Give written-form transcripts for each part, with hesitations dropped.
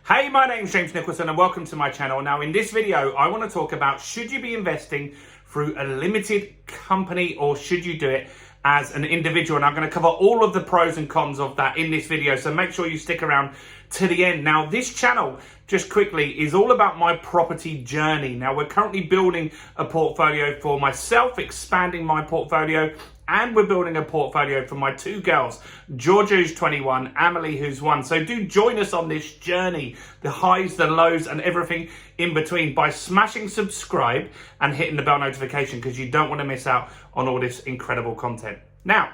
Hey, my name's James Nicholson and welcome to my channel. Now in this video, I want to talk about should you be investing through a limited company or should you do it as an individual? And I'm going to cover all of the pros and cons of that in this video. So make sure you stick around to the end. Now this channel, just quickly, is all about my property journey. Now we're currently building a portfolio for myself, expanding my portfolio, and we're building a portfolio for my two girls, Georgia, who's 21, Amelie, who's 1. So do join us on this journey, the highs, the lows, and everything in between by smashing subscribe and hitting the bell notification because you don't want to miss out on all this incredible content. Now,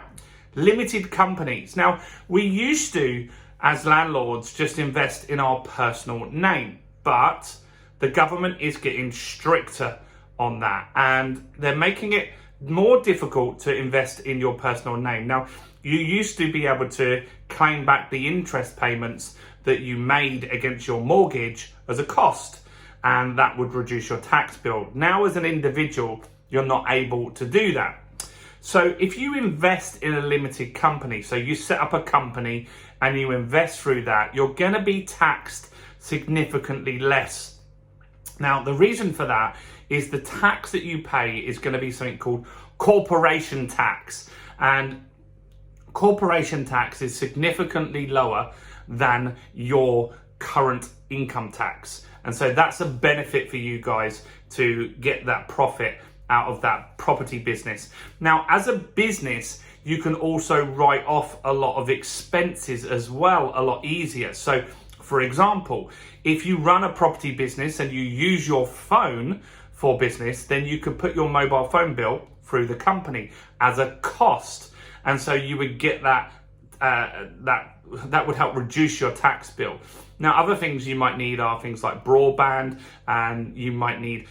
limited companies. Now, we used to, as landlords, just invest in our personal name, but the government is getting stricter on that and they're making it more difficult to invest in your personal name. Now, you used to be able to claim back the interest payments that you made against your mortgage as a cost, and that would reduce your tax bill. Now, as an individual, you're not able to do that. So if you invest in a limited company, so you set up a company and you invest through that, you're going to be taxed significantly less. Now, the reason for that is the tax that you pay is going to be something called corporation tax. And corporation tax is significantly lower than your current income tax. And so that's a benefit for you guys to get that profit out of that property business. Now, as a business, you can also write off a lot of expenses as well, a lot easier. So, for example, if you run a property business and you use your phone for business, then you could put your mobile phone bill through the company as a cost. And so you would get that would help reduce your tax bill. Now, other things you might need are things like broadband, and you might need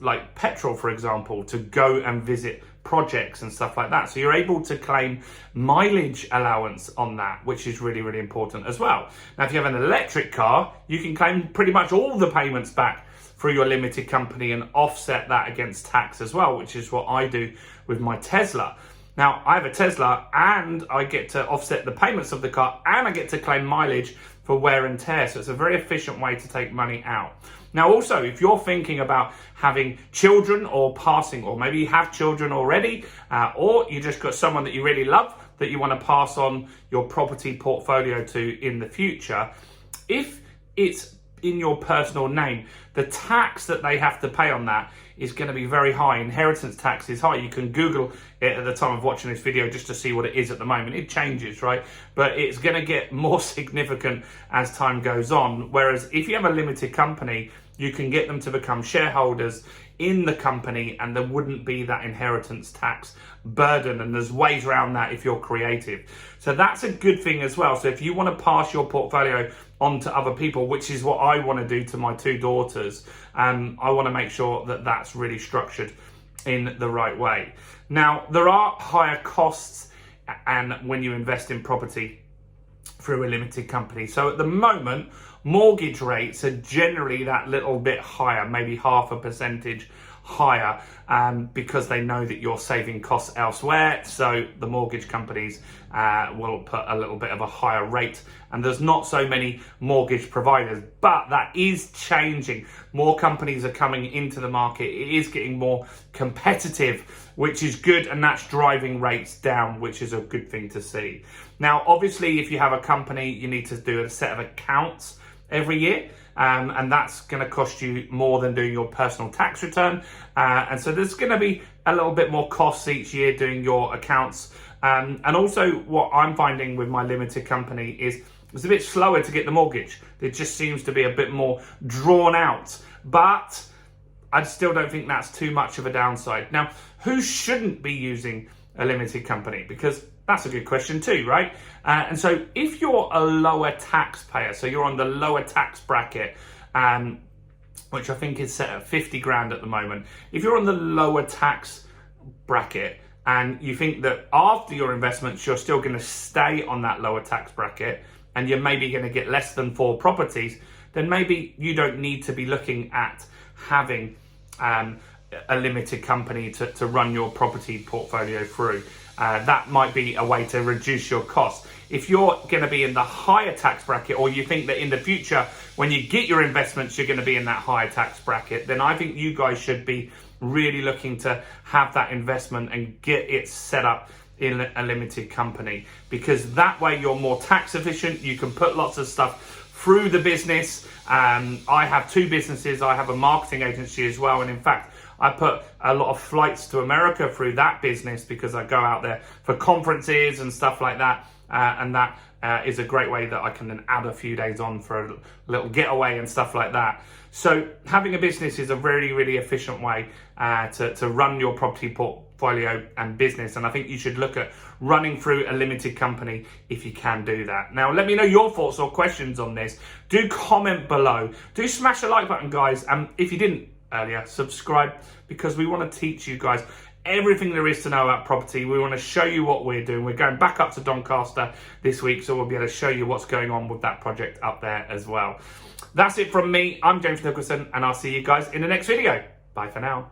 like petrol, for example, to go and visit projects and stuff like that. So you're able to claim mileage allowance on that, which is really, really important as well. Now, if you have an electric car, you can claim pretty much all the payments back through your limited company and offset that against tax as well, which is what I do with my Tesla. Now, I have a Tesla and I get to offset the payments of the car and I get to claim mileage for wear and tear. So it's a very efficient way to take money out. Now, also, if you're thinking about having children or passing, or maybe you have children already, or you just got someone that you really love that you want to pass on your property portfolio to in the future, if it's in your personal name, the tax that they have to pay on that is going to be very high. Inheritance tax is high. You can Google it at the time of watching this video just to see what it is at the moment. It changes, right? But it's going to get more significant as time goes on. Whereas if you have a limited company, you can get them to become shareholders in the company and there wouldn't be that inheritance tax burden, and there's ways around that if you're creative. So that's a good thing as well. So if you want to pass your portfolio on to other people, which is what I want to do to my two daughters, I want to make sure that that's really structured in the right way. Now, there are higher costs and when you invest in property through a limited company. So at the moment, mortgage rates are generally that little bit higher, maybe 0.5% higher, because they know that you're saving costs elsewhere. So the mortgage companies will put a little bit of a higher rate, and there's not so many mortgage providers, but that is changing. More companies are coming into the market. It is getting more competitive, which is good, and that's driving rates down, which is a good thing to see. Now, obviously, if you have a company, you need to do a set of accounts every year. And that's going to cost you more than doing your personal tax return. And so there's going to be a little bit more costs each year doing your accounts. And also what I'm finding with my limited company is it's a bit slower to get the mortgage. It just seems to be a bit more drawn out. But I still don't think that's too much of a downside. Now, who shouldn't be using a limited company? Because that's a good question too, right? And so if you're a lower taxpayer, so you're on the lower tax bracket, which I think is set at 50 grand at the moment. If you're on the lower tax bracket and you think that after your investments, you're still going to stay on that lower tax bracket and you're maybe going to get less than 4 properties, then maybe you don't need to be looking at having a limited company to run your property portfolio through. that might be a way to reduce your costs. If you're going to be in the higher tax bracket, or you think that in the future, when you get your investments, you're going to be in that higher tax bracket, then I think you guys should be really looking to have that investment and get it set up in a limited company, because that way you're more tax efficient. You can put lots of stuff through the business. I have 2 businesses. I have a marketing agency as well, and in fact I put a lot of flights to America through that business because I go out there for conferences and stuff like that, and that is a great way that I can then add a few days on for a little getaway and stuff like that. So having a business is a really, really efficient way to run your property portfolio and business. And I think you should look at running through a limited company if you can do that. Now, let me know your thoughts or questions on this. Do comment below. Do smash the like button, guys. And if you didn't earlier, subscribe, because we want to teach you guys everything there is to know about property. We want to show you what we're doing. We're going back up to Doncaster this week, so we'll be able to show you what's going on with that project up there as well. That's it from me. I'm James Nicholson, and I'll see you guys in the next video. Bye for now.